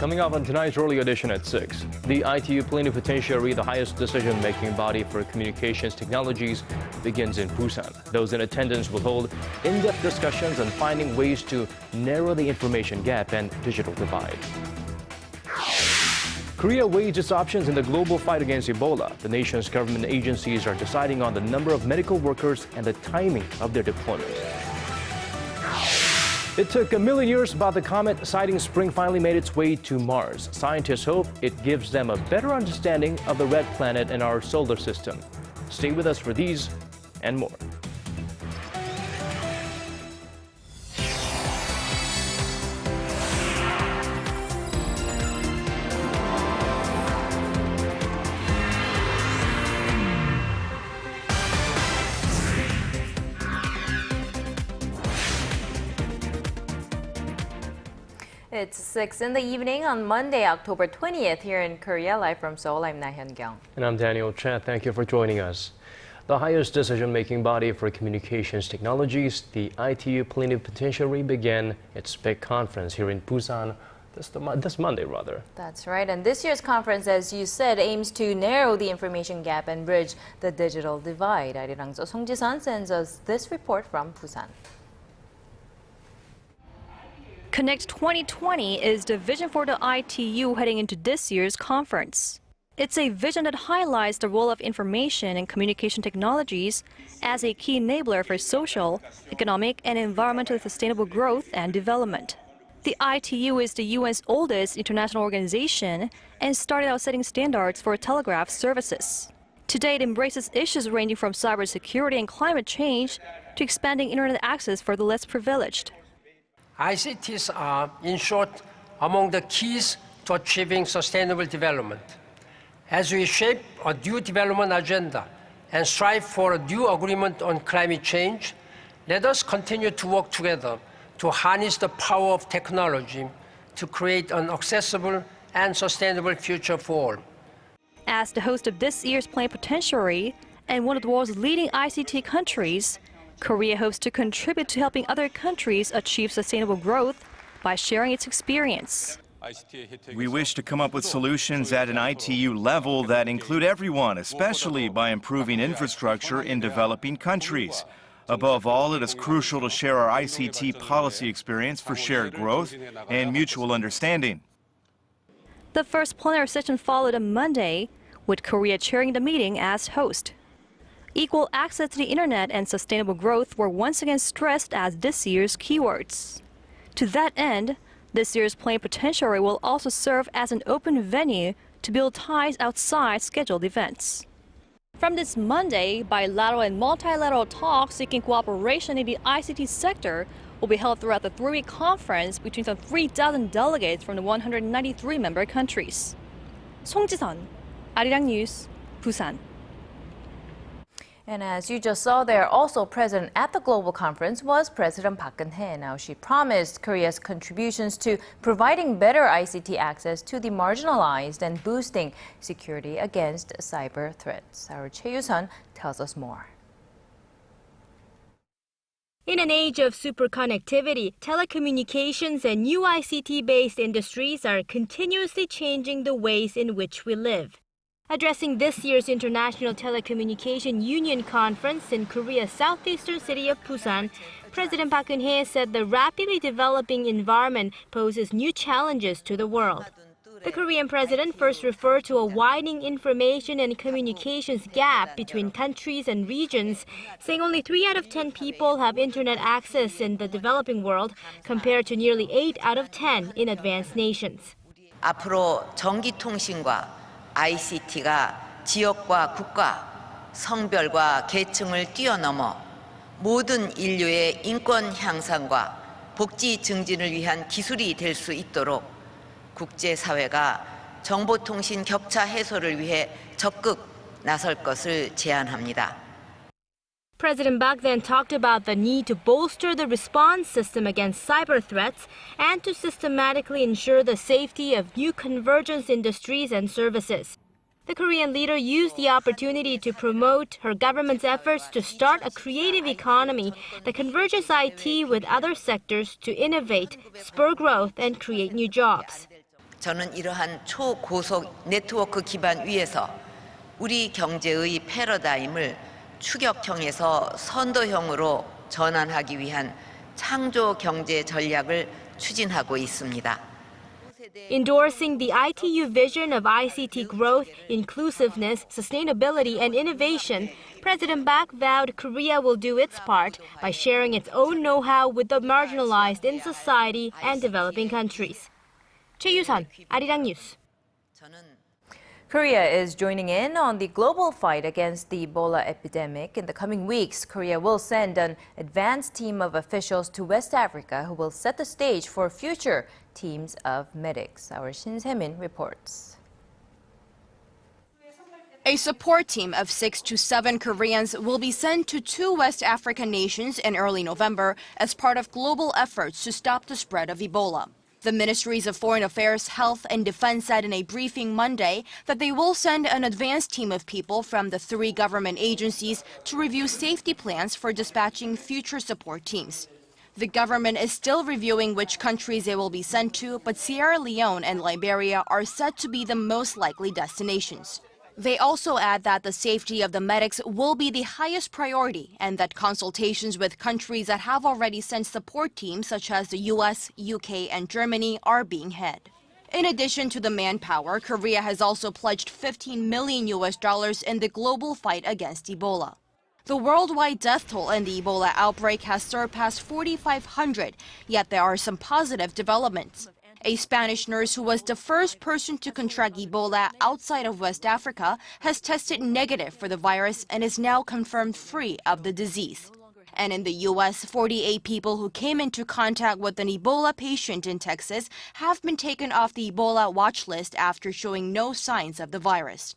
Coming up on tonight's early edition at 6, the ITU Plenipotentiary, the highest decision-making body for communications technologies, begins in Busan. Those in attendance will hold in-depth discussions on finding ways to narrow the information gap and digital divide. Korea weighs its options in the global fight against Ebola. The nation's government agencies are deciding on the number of medical workers and the timing of their deployment. It took a million years, but the comet sighting spring finally made its way to Mars. Scientists hope it gives them a better understanding of the red planet in our solar system. Stay with us for these and more. It's 6 in the evening on Monday, October 20th, here in Korea. Live from Seoul, I'm Laah Hyun-kyung. And I'm Daniel Choy. Thank you for joining us. The highest decision-making body for communications technologies, the ITU Plenipotentiary, began its big conference here in Busan this Monday, rather. That's right. And this year's conference, as you said, aims to narrow the information gap and bridge the digital divide. Arirang Song Ji-sun sends us this report from Busan. Connect 2020 is the vision for the ITU heading into this year's conference. It's a vision that highlights the role of information and communication technologies as a key enabler for social, economic, and environmentally sustainable growth and development. The ITU is the UN's oldest international organization and started out setting standards for telegraph services. Today, it embraces issues ranging from cybersecurity and climate change to expanding internet access for the less privileged. ICTs are, in short, among the keys to achieving sustainable development. As we shape a new development agenda and strive for a new agreement on climate change, let us continue to work together to harness the power of technology to create an accessible and sustainable future for all. As the host of this year's Plenipotentiary and one of the world's leading ICT countries, Korea hopes to contribute to helping other countries achieve sustainable growth by sharing its experience. We wish to come up with solutions at an ITU level that include everyone, especially by improving infrastructure in developing countries. Above all, it is crucial to share our ICT policy experience for shared growth and mutual understanding. The first plenary session followed on Monday, with Korea chairing the meeting as host. Equal access to the internet and sustainable growth were once again stressed as this year's keywords. To that end, this year's Plenipotentiary will also serve as an open venue to build ties outside scheduled events. From this Monday, bilateral and multilateral talks seeking cooperation in the ICT sector will be held throughout the three-week conference between some 3,000 delegates from the 193 member countries. Song Ji-sun, Arirang News, Busan. And as you just saw there, also present at the global conference was President Park Geun-hye. Now, she promised Korea's contributions to providing better ICT access to the marginalized and boosting security against cyber threats. Our Choi Yu-sun tells us more. In an age of superconnectivity, telecommunications and new ICT-based industries are continuously changing the ways in which we live. Addressing this year's International Telecommunication Union Conference in Korea's southeastern city of Busan, President Park Geun-hye said the rapidly developing environment poses new challenges to the world. The Korean president first referred to a widening information and communications gap between countries and regions, saying only 3 out of 10 people have internet access in the developing world, compared to nearly 8 out of 10 in advanced nations. 앞으로 전기통신과 ICT가 지역과 국가, 성별과 계층을 뛰어넘어 모든 인류의 인권 향상과 복지 증진을 위한 기술이 될 수 있도록 국제사회가 정보통신 격차 해소를 위해 적극 나설 것을 제안합니다. President Park then talked about the need to bolster the response system against cyber threats and to systematically ensure the safety of new convergence industries and services. The Korean leader used the opportunity to promote her government's efforts to start a creative economy that converges IT with other sectors to innovate, spur growth, and create new jobs. 저는 이러한 초고속 네트워크 기반 위에서 우리 경제의 패러다임을 추격형에서 선도형으로 전환하기 위한 창조 경제 전략을 추진하고 있습니다. Endorsing the ITU vision of ICT growth, inclusiveness, sustainability, and innovation, President Park vowed Korea will do its part by sharing its own know-how with the marginalized in society and developing countries. 최유선, 아리랑 뉴스. Korea is joining in on the global fight against the Ebola epidemic. In the coming weeks, Korea will send an advanced team of officials to West Africa who will set the stage for future teams of medics. Our Shin Se-min reports. A support team of 6 to 7 Koreans will be sent to 2 West African nations in early November as part of global efforts to stop the spread of Ebola. The Ministries of Foreign Affairs, Health and Defense said in a briefing Monday that they will send an advanced team of people from the 3 government agencies to review safety plans for dispatching future support teams. The government is still reviewing which countries they will be sent to, but Sierra Leone and Liberia are said to be the most likely destinations. They also add that the safety of the medics will be the highest priority and that consultations with countries that have already sent support teams such as the US, UK, and Germany are being had. In addition to the manpower, Korea has also pledged $15 million in the global fight against Ebola. The worldwide death toll in the Ebola outbreak has surpassed 4,500, yet there are some positive developments. A Spanish nurse who was the first person to contract Ebola outside of West Africa has tested negative for the virus and is now confirmed free of the disease. And in the U.S., 48 people who came into contact with an Ebola patient in Texas have been taken off the Ebola watch list after showing no signs of the virus.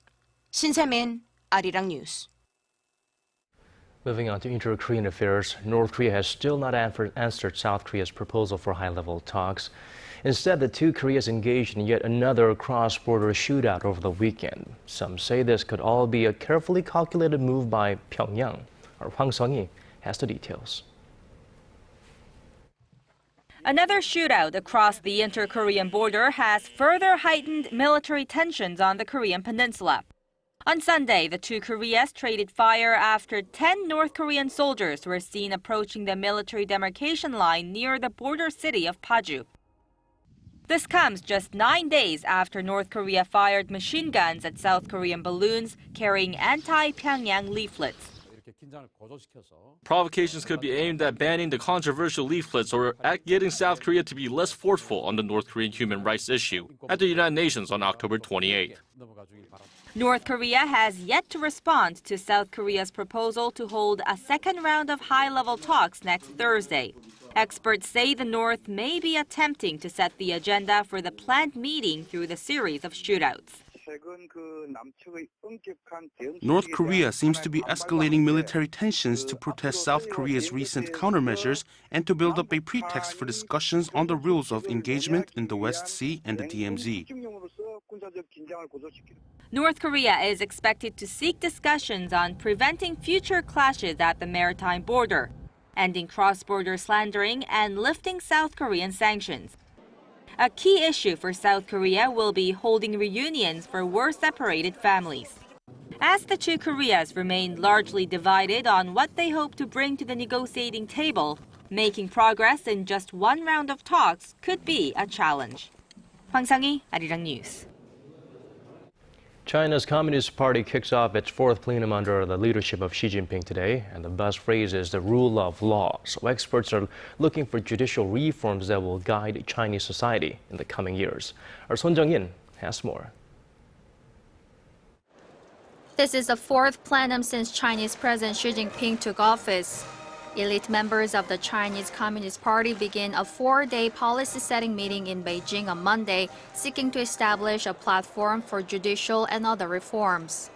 Shin Se-min, Arirang News. Moving on to inter-Korean affairs, North Korea has still not answered South Korea's proposal for high-level talks. Instead, the two Koreas engaged in yet another cross-border shootout over the weekend. Some say this could all be a carefully calculated move by Pyongyang. Our Hwang Sung-hee has the details. Another shootout across the inter-Korean border has further heightened military tensions on the Korean peninsula. On Sunday, the two Koreas traded fire after 10 North Korean soldiers were seen approaching the military demarcation line near the border city of Paju. This comes just 9 days after North Korea fired machine guns at South Korean balloons carrying anti-Pyongyang leaflets. Provocations could be aimed at banning the controversial leaflets or at getting South Korea to be less forceful on the North Korean human rights issue at the United Nations on October 28th. North Korea has yet to respond to South Korea's proposal to hold a second round of high-level talks next Thursday. Experts say the North may be attempting to set the agenda for the planned meeting through the series of shootouts. North Korea seems to be escalating military tensions to protest South Korea's recent countermeasures and to build up a pretext for discussions on the rules of engagement in the West Sea and the DMZ. North Korea is expected to seek discussions on preventing future clashes at the maritime border, ending cross-border slandering, and lifting South Korean sanctions. A key issue for South Korea will be holding reunions for war-separated families. As the two Koreas remain largely divided on what they hope to bring to the negotiating table, making progress in just one round of talks could be a challenge. Hwang Sung-hee, Arirang News. China's Communist Party kicks off its fourth plenum under the leadership of Xi Jinping today, and the buzz phrase is the rule of law. So experts are looking for judicial reforms that will guide Chinese society in the coming years. Our Son Jung-in has more. This is the fourth plenum since Chinese President Xi Jinping took office. Elite members of the Chinese Communist Party begin a 4-day policy-setting meeting in Beijing on Monday, seeking to establish a platform for judicial and other reforms.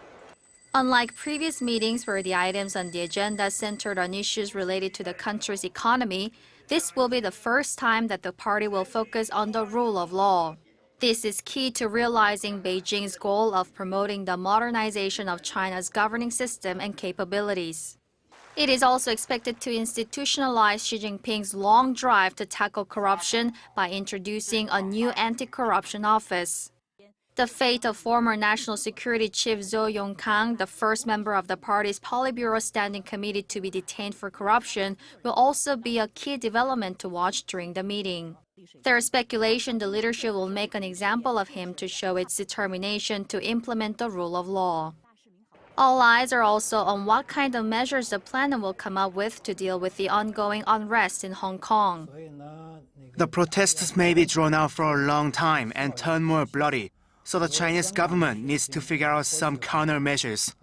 Unlike previous meetings where the items on the agenda centered on issues related to the country's economy, this will be the first time that the party will focus on the rule of law. This is key to realizing Beijing's goal of promoting the modernization of China's governing system and capabilities. It is also expected to institutionalize Xi Jinping's long drive to tackle corruption by introducing a new anti-corruption office. The fate of former National Security Chief Zo Yong-kang, the first member of the party's Politburo Standing Committee to be detained for corruption, will also be a key development to watch during the meeting. There is speculation the leadership will make an example of him to show its determination to implement the rule of law. All eyes are also on what kind of measures the plenum will come up with to deal with the ongoing unrest in Hong Kong. The protests may be drawn out for a long time and turn more bloody, so the Chinese government needs to figure out some countermeasures.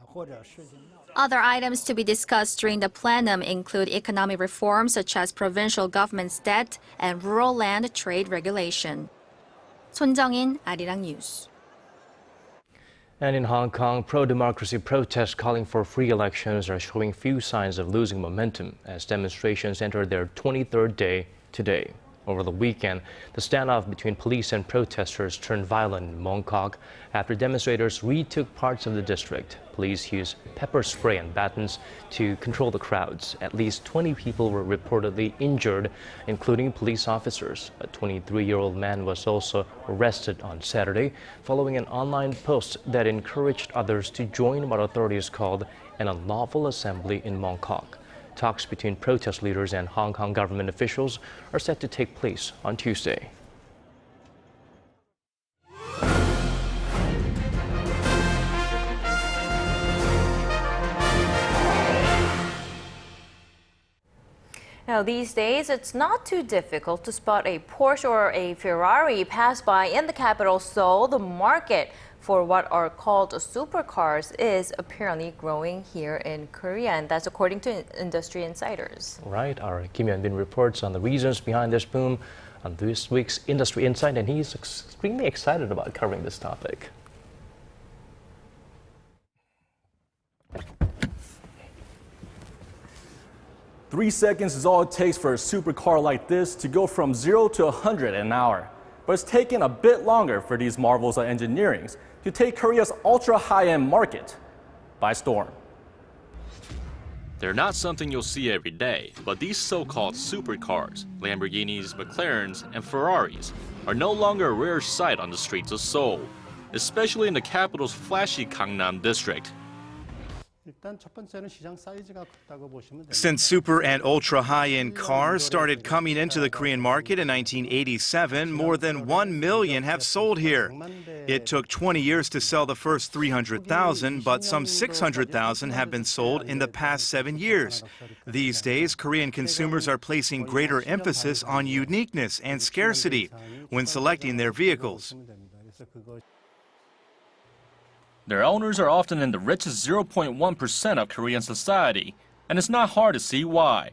Other items to be discussed during the plenum include economic reforms such as provincial government's debt and rural land trade regulation. 손정인, Arirang News. And in Hong Kong, pro-democracy protests calling for free elections are showing few signs of losing momentum as demonstrations enter their 23rd day today. Over the weekend, the standoff between police and protesters turned violent in Mong Kok after demonstrators retook parts of the district. Police used pepper spray and batons to control the crowds. At least 20 people were reportedly injured, including police officers. A 23-year-old man was also arrested on Saturday following an online post that encouraged others to join what authorities called an unlawful assembly in Mong Kok. Talks between protest leaders and Hong Kong government officials are set to take place on Tuesday. Now, these days, it's not too difficult to spot a Porsche or a Ferrari pass by in the capital Seoul. The market for what are called supercars is apparently growing here in Korea, and that's according to industry insiders. Right, our Kim Hyun-bin reports on the reasons behind this boom on this week's Industry Insight, and he's extremely excited about covering this topic. Three seconds is all it takes for a supercar like this to go from 0 to 100 in an hour. But it's taken a bit longer for these marvels of engineering to take Korea's ultra-high-end market by storm. They're not something you'll see every day, but these so-called supercars, Lamborghinis, McLarens, and Ferraris, are no longer a rare sight on the streets of Seoul, especially in the capital's flashy Gangnam district. Since super and ultra high-end cars started coming into the Korean market in 1987, more than 1 million have sold here. It took 20 years to sell the first 300,000, but some 600,000 have been sold in the past 7 years. These days, Korean consumers are placing greater emphasis on uniqueness and scarcity when selecting their vehicles. Their owners are often in the richest 0.1% of Korean society, and it's not hard to see why,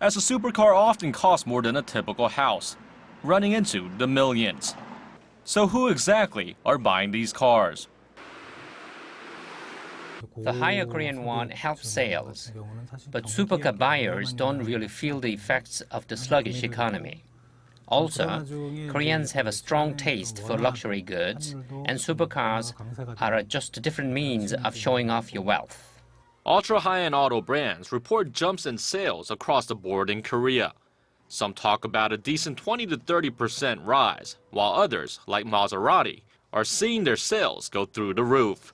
as a supercar often costs more than a typical house, running into the millions. So who exactly are buying these cars? The higher Korean won helps sales, but supercar buyers don't really feel the effects of the sluggish economy. Also, Koreans have a strong taste for luxury goods, and supercars are just a different means of showing off your wealth. Ultra-high-end auto brands report jumps in sales across the board in Korea. Some talk about a decent 20 to 30% rise, while others, like Maserati, are seeing their sales go through the roof.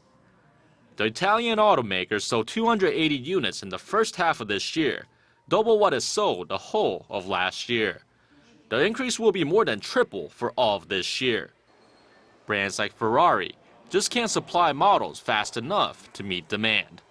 The Italian automakers sold 280 units in the first half of this year, double what it sold the whole of last year. The increase will be more than triple for all of this year. Brands like Ferrari just can't supply models fast enough to meet demand.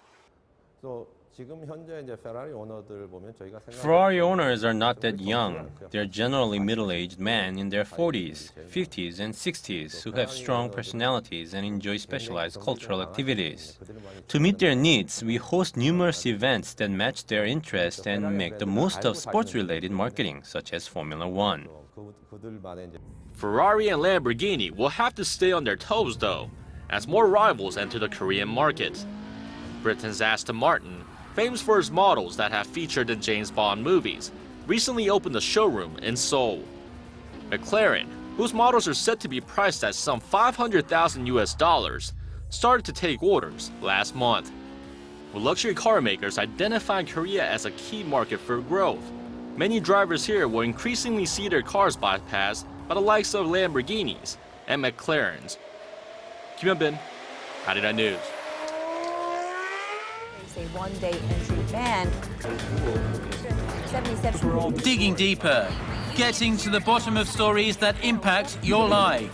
Ferrari owners are not that young. They're generally middle-aged men in their 40s, 50s, and 60s who have strong personalities and enjoy specialized cultural activities. To meet their needs, we host numerous events that match their interests and make the most of sports-related marketing, such as Formula One. Ferrari and Lamborghini will have to stay on their toes, though, as more rivals enter the Korean market. Britain's Aston Martin, famous for its models that have featured in James Bond movies, recently opened a showroom in Seoul. McLaren, whose models are set to be priced at some $500,000 US, started to take orders last month. with luxury car makers identifying Korea as a key market for growth. Many drivers here will increasingly see their cars bypassed by the likes of Lamborghinis and McLarens. Kim Hyun-bin, Arirang News. A one-day entry ban. 77. Digging deeper, getting to the bottom of stories that impact your life.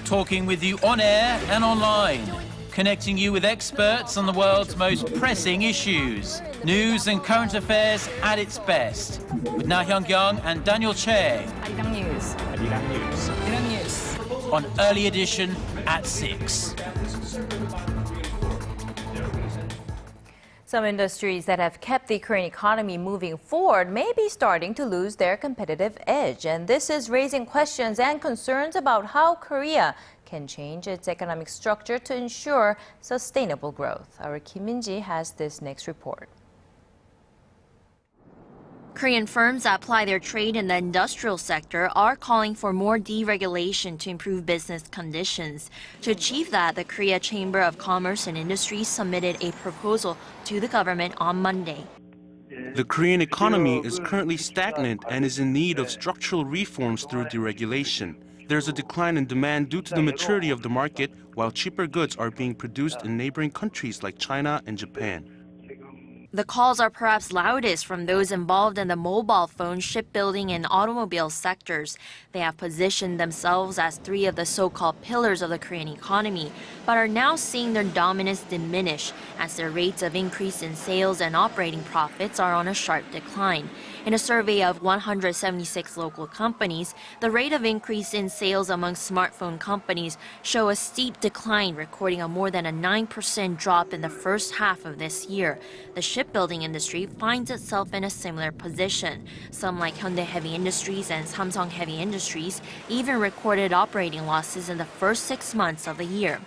Talking with you on air and online. Connecting you with experts on the world's most pressing issues. News and current affairs at its best. With Laah Hyun-kyung and Daniel Choy. Arirang News. Arirang News. Arirang News. On Early Edition at 6. Some industries that have kept the Korean economy moving forward may be starting to lose their competitive edge. And this is raising questions and concerns about how Korea can change its economic structure to ensure sustainable growth. Our Kim Min-ji has this next report. Korean firms that apply their trade in the industrial sector are calling for more deregulation to improve business conditions. To achieve that, the Korea Chamber of Commerce and Industry submitted a proposal to the government on Monday. The Korean economy is currently stagnant and is in need of structural reforms through deregulation. There's a decline in demand due to the maturity of the market, while cheaper goods are being produced in neighboring countries like China and Japan. The calls are perhaps loudest from those involved in the mobile phone, shipbuilding, and automobile sectors. They have positioned themselves as three of the so-called pillars of the Korean economy, but are now seeing their dominance diminish as their rates of increase in sales and operating profits are on a sharp decline. In a survey of 176 local companies, the rate of increase in sales among smartphone companies show a steep decline, recording a more than a 9% drop in the first half of this year. The shipbuilding industry finds itself in a similar position. Some like Hyundai Heavy Industries and Samsung Heavy Industries even recorded operating losses in the first 6 months of the year.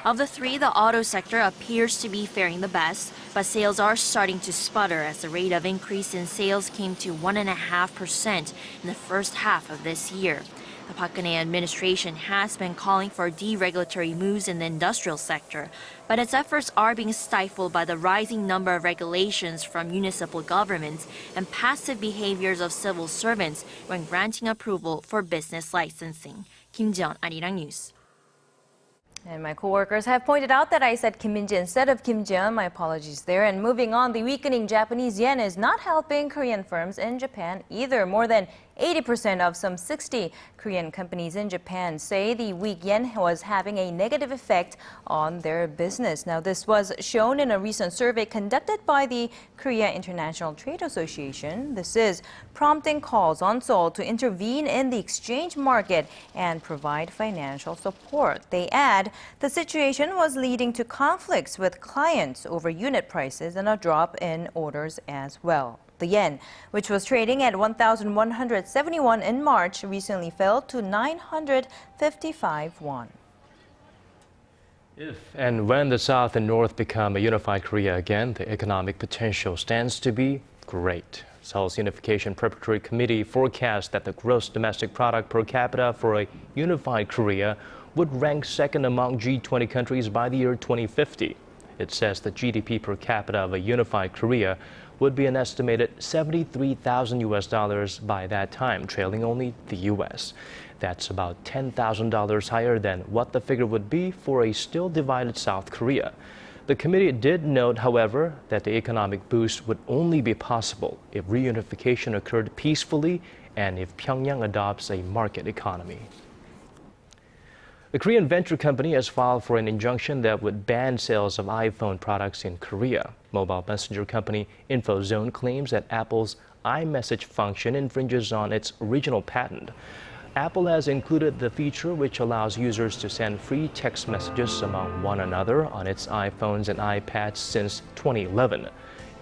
Of the three, the auto sector appears to be faring the best, but sales are starting to sputter as the rate of increase in sales came to 1.5% in the first half of this year. The Park Geun-hye administration has been calling for deregulatory moves in the industrial sector, but its efforts are being stifled by the rising number of regulations from municipal governments and passive behaviors of civil servants when granting approval for business licensing. Kim Ji-yeon, Arirang News. And my coworkers have pointed out that I said Kim Min-ji instead of Kim Ji-yeon. My apologies there. And moving on, the weakening Japanese yen is not helping Korean firms in Japan either. More than 80% of some 60 Korean companies in Japan say the weak yen was having a negative effect on their business. Now, this was shown in a recent survey conducted by the Korea International Trade Association. This is prompting calls on Seoul to intervene in the exchange market and provide financial support. They add the situation was leading to conflicts with clients over unit prices and a drop in orders as well. The yen, which was trading at 1,171 in March, recently fell to 955 won. If and when the South and North become a unified Korea again, the economic potential stands to be great. Seoul's Unification Preparatory Committee forecast that the gross domestic product per capita for a unified Korea would rank second among G20 countries by the year 2050. It says the GDP per capita of a unified Korea would be an estimated $73,000 by that time, trailing only the U.S. That's about $10,000 higher than what the figure would be for a still divided South Korea. The committee did note, however, that the economic boost would only be possible if reunification occurred peacefully and if Pyongyang adopts a market economy. The Korean venture company has filed for an injunction that would ban sales of iPhone products in Korea. Mobile messenger company InfoZone claims that Apple's iMessage function infringes on its original patent. Apple has included the feature which allows users to send free text messages among one another on its iPhones and iPads since 2011.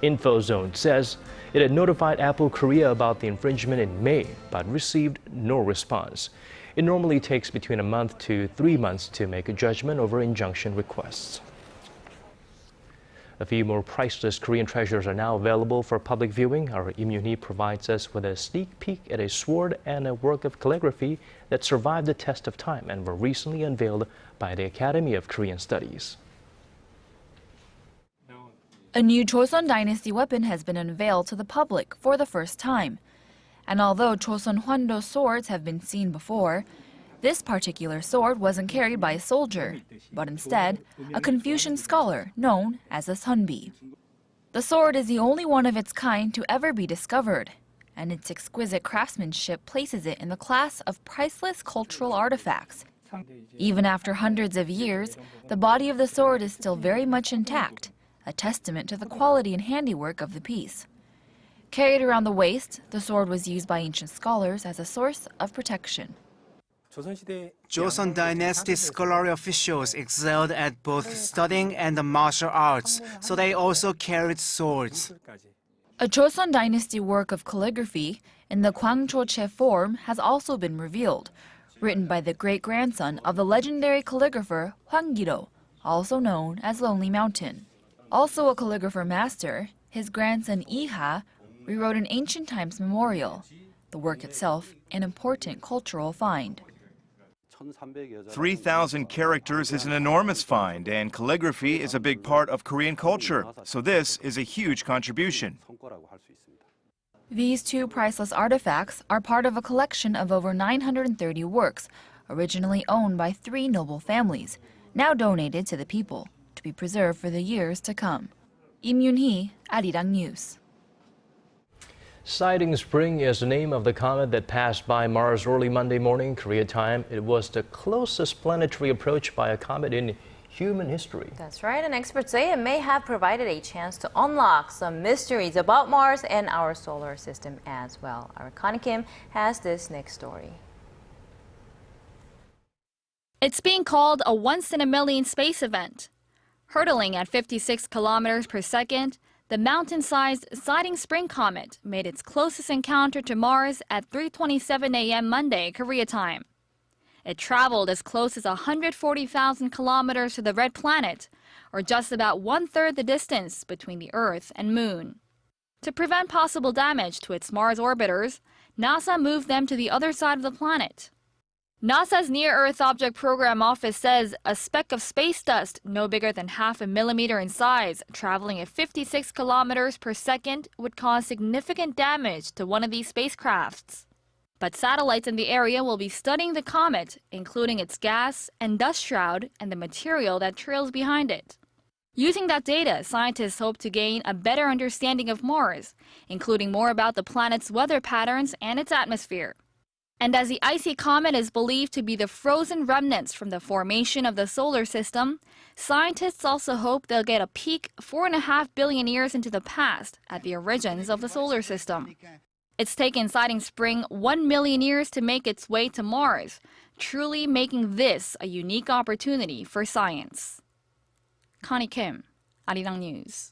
InfoZone says it had notified Apple Korea about the infringement in May, but received no response. It normally takes between a month to 3 months to make a judgment over injunction requests. A few more priceless Korean treasures are now available for public viewing. Our Im Yoon-hee provides us with a sneak peek at a sword and a work of calligraphy that survived the test of time and were recently unveiled by the Academy of Korean Studies. A new Joseon Dynasty weapon has been unveiled to the public for the first time. And although Joseon Hwando swords have been seen before, this particular sword wasn't carried by a soldier, but instead a Confucian scholar known as a sunbi. The sword is the only one of its kind to ever be discovered, and its exquisite craftsmanship places it in the class of priceless cultural artifacts. Even after hundreds of years, the body of the sword is still very much intact, a testament to the quality and handiwork of the piece. Carried around the waist, the sword was used by ancient scholars as a source of protection. Joseon Dynasty scholarly officials excelled at both studying and the martial arts, so they also carried swords. A Joseon Dynasty work of calligraphy in the Gwangjoche form has also been revealed, written by the great-grandson of the legendary calligrapher Hwang Gi-do, also known as Lonely Mountain. Also a calligrapher master, his grandson Iha rewrote an ancient times memorial, the work itself an important cultural find. 3,000 characters is an enormous find, and calligraphy is a big part of Korean culture, so this is a huge contribution. These two priceless artifacts are part of a collection of over 930 works, originally owned by 3 noble families, now donated to the people, to be preserved for the years to come. Im Yoon-hee, Arirang News. Siding Spring is the name of the comet that passed by Mars early Monday morning, Korea time. It was the closest planetary approach by a comet in human history. That's right, and experts say it may have provided a chance to unlock some mysteries about Mars and our solar system as well. Our Connie Kim has this next story. It's being called a once-in-a-million space event. Hurtling at 56 kilometers per second, the mountain-sized Siding Spring comet made its closest encounter to Mars at 3:27 a.m. Monday, Korea time. It traveled as close as 140,000 kilometers to the red planet, or just about 1/3 the distance between the Earth and Moon. To prevent possible damage to its Mars orbiters, NASA moved them to the other side of the planet. NASA's Near-Earth Object Program Office says a speck of space dust no bigger than 0.5 millimeter in size, traveling at 56 kilometers per second, would cause significant damage to one of these spacecrafts. But satellites in the area will be studying the comet, including its gas and dust shroud and the material that trails behind it. Using that data, scientists hope to gain a better understanding of Mars, including more about the planet's weather patterns and its atmosphere. And as the icy comet is believed to be the frozen remnants from the formation of the solar system, scientists also hope they'll get a peek 4.5 billion years into the past at the origins of the solar system. It's taken Siding Spring 1 million years to make its way to Mars, truly making this a unique opportunity for science. Connie Kim, Arirang News.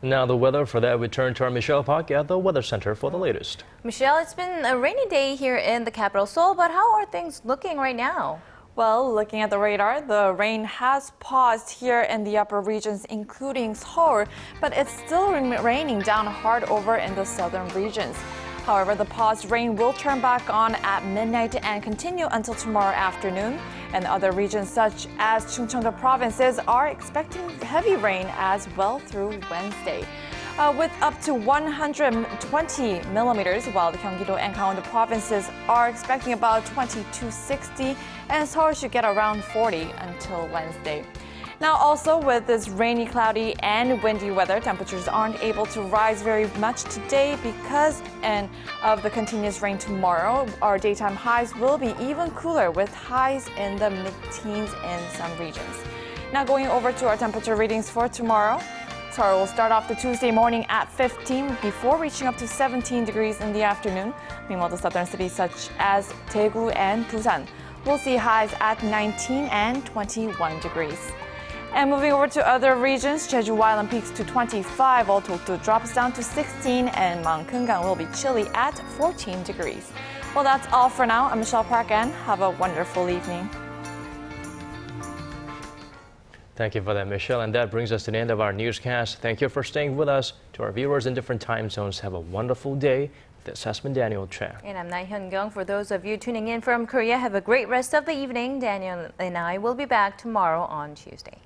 Now the weather. For that, we turn to our Michelle Park at the Weather Center for the latest. Michelle, it's been a rainy day here in the capital, Seoul, but how are things looking right now? Well, looking at the radar, the rain has paused here in the upper regions, including Seoul, but it's still raining down hard over in the southern regions. However, the paused rain will turn back on at midnight and continue until tomorrow afternoon. And other regions such as Chungcheong provinces are expecting heavy rain as well through Wednesday, with up to 120 millimeters, while the Gyeonggi-do and Gangwon provinces are expecting about 20 to 60, and Seoul should get around 40 until Wednesday. Now, also with this rainy, cloudy, and windy weather, temperatures aren't able to rise very much today because of the continuous rain tomorrow. Our daytime highs will be even cooler with highs in the mid-teens in some regions. Now, going over to our temperature readings for tomorrow. Seoul will start off the Tuesday morning at 15 before reaching up to 17 degrees in the afternoon. Meanwhile, the southern cities such as Daegu and Busan will see highs at 19 and 21 degrees. And moving over to other regions, Jeju Island peaks to 25, while Dokdo drops down to 16, and Mount Keungang will be chilly at 14 degrees. Well, that's all for now. I'm Michelle Park, and have a wonderful evening. Thank you for that, Michelle. And that brings us to the end of our newscast. Thank you for staying with us. To our viewers in different time zones, have a wonderful day. This has been Daniel Choy. And I'm Laah Hyun-kyung. For those of you tuning in from Korea, have a great rest of the evening. Daniel and I will be back tomorrow on Tuesday.